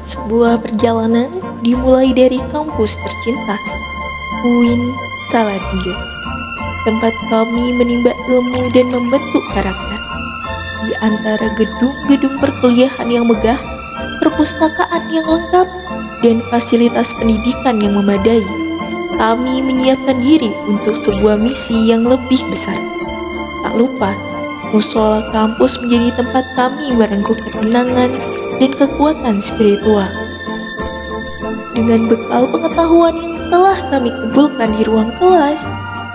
Sebuah perjalanan dimulai dari kampus tercinta, UIN Salatiga, tempat kami menimba ilmu dan membentuk karakter. Di antara gedung-gedung perkuliahan yang megah, perpustakaan yang lengkap, dan fasilitas pendidikan yang memadai, kami menyiapkan diri untuk sebuah misi yang lebih besar. Tak lupa, musola kampus menjadi tempat kami merengkuh ketenangan dan kekuatan spiritual. Dengan bekal pengetahuan yang telah kami kumpulkan di ruang kelas,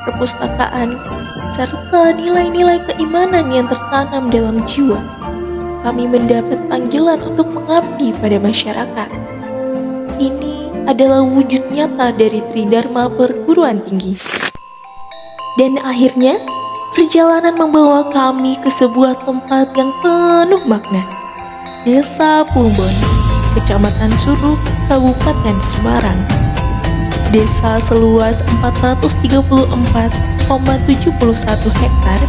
perpustakaan, serta nilai-nilai keimanan yang tertanam dalam jiwa, kami mendapat panggilan untuk mengabdi pada masyarakat. Ini adalah wujud nyata dari Tridharma Perguruan Tinggi. Dan akhirnya, perjalanan membawa kami ke sebuah tempat yang penuh makna. Desa Plumbon, Kecamatan Suruk, Kabupaten Semarang. Desa seluas 434,71 hektar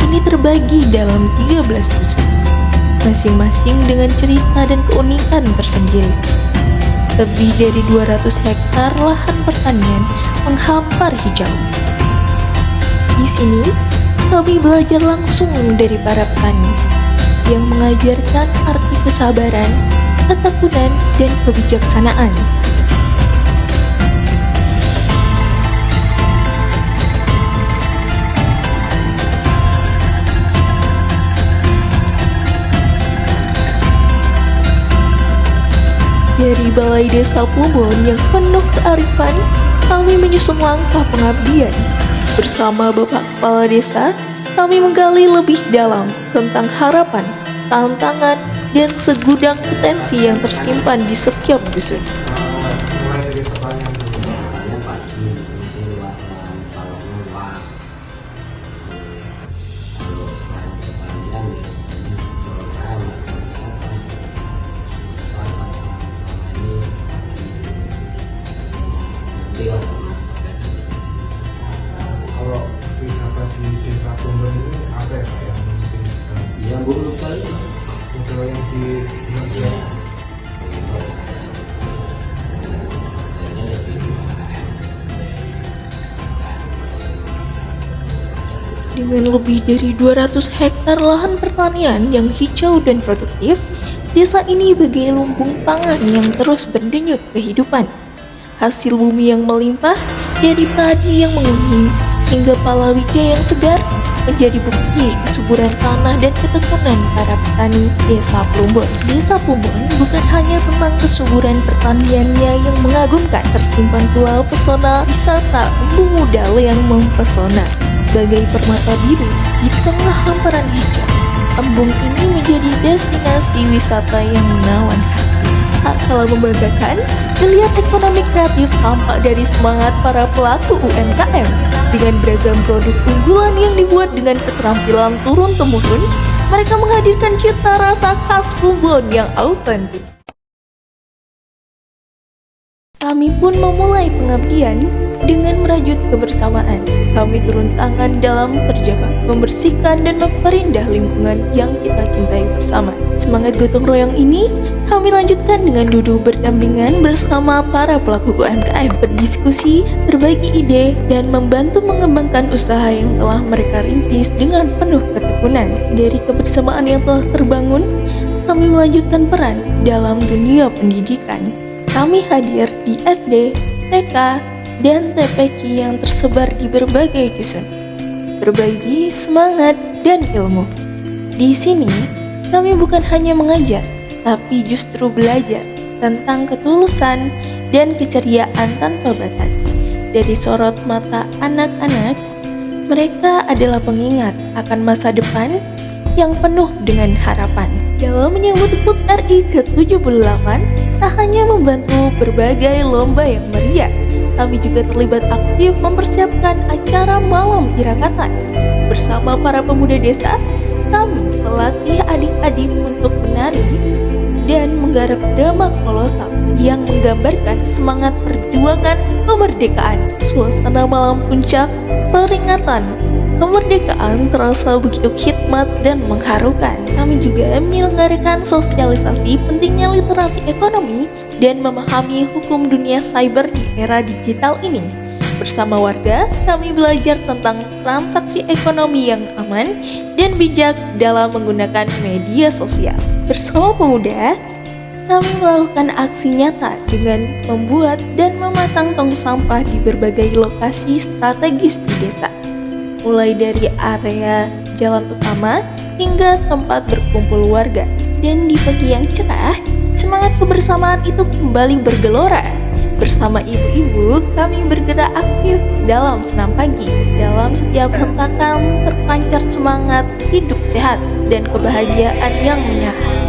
ini terbagi dalam 13 dusun, masing-masing dengan cerita dan keunikan tersendiri. Lebih dari 200 hektar lahan pertanian menghampar hijau. Di sini, kami belajar langsung dari para petani yang mengajarkan arti kesabaran, ketekunan, dan kebijaksanaan. Dari Balai Desa Plumbon yang penuh kearifan, kami menyusun langkah pengabdian. Bersama Bapak Kepala Desa, kami menggali lebih dalam tentang harapan, tantangan, dan segudang potensi yang tersimpan di setiap dusun. Mulai dari pertanyaan dulu, pertanyaan pagi, isi ruangan, salon luas. Kalau selain pertanian, biasanya program atau wisata selama ini nanti lah. Kalau wisata di Desa Plumbon ini apa ya Pak yang mungkin Yang buruk sekali. kalau yang di Ya. Dengan lebih dari 200 hektar lahan pertanian yang hijau dan produktif, desa ini bagai lumbung pangan yang terus berdenyut kehidupan. Hasil bumi yang melimpah, dari padi yang menguning hingga palawija yang segar, menjadi bukti kesuburan tanah dan ketekunan para petani Desa Plumbon. Desa Plumbon bukan hanya tentang kesuburan pertaniannya yang mengagumkan, tersimpan pula pesona wisata embung udal yang mempesona. Bagai permata biru di tengah hamparan hijau, embung ini menjadi destinasi wisata yang menawan hati. Tak kalah membanggakan, geliat ekonomi kreatif tampak dari semangat para pelaku UMKM. Dengan beragam produk unggulan yang dibuat dengan keterampilan turun-temurun, mereka menghadirkan cita rasa khas Plumbon yang autentik. Kami pun memulai pengabdian dengan merajut kebersamaan. Kami turun tangan dalam terjebak, membersihkan dan memperindah lingkungan yang kita cintai bersama. Semangat gotong royong ini kami lanjutkan dengan duduk berdampingan bersama para pelaku UMKM, berdiskusi, berbagi ide, dan membantu mengembangkan usaha yang telah mereka rintis dengan penuh ketekunan. Dari kebersamaan yang telah terbangun, kami melanjutkan peran dalam dunia pendidikan. Kami hadir di SD, TK, dan TPQ yang tersebar di berbagai dusun, berbagi semangat dan ilmu. Di sini, kami bukan hanya mengajar, tapi justru belajar tentang ketulusan dan keceriaan tanpa batas. Dari sorot mata anak-anak, mereka adalah pengingat akan masa depan yang penuh dengan harapan. Dalam menyambut HUT RI ke-78, tak hanya membantu berbagai lomba yang meriah, kami juga terlibat aktif mempersiapkan acara malam tirakatan. Bersama para pemuda desa, kami melatih adik-adik untuk menari dan menggarap drama kolosal yang menggambarkan semangat perjuangan kemerdekaan. Suasana malam puncak peringatan Kemerdekaan terasa begitu khidmat dan mengharukan. Kami juga menyelenggarakan sosialisasi pentingnya literasi ekonomi dan memahami hukum dunia cyber di era digital ini. Bersama warga, kami belajar tentang transaksi ekonomi yang aman dan bijak dalam menggunakan media sosial. Bersama pemuda, kami melakukan aksi nyata dengan membuat dan memasang tong sampah di berbagai lokasi strategis di desa, mulai dari area jalan utama hingga tempat berkumpul warga. Dan di pagi yang cerah, semangat kebersamaan itu kembali bergelora. Bersama ibu-ibu, kami bergerak aktif dalam senam pagi. Dalam setiap hentakan terpancar semangat hidup sehat dan kebahagiaan yang menyatu.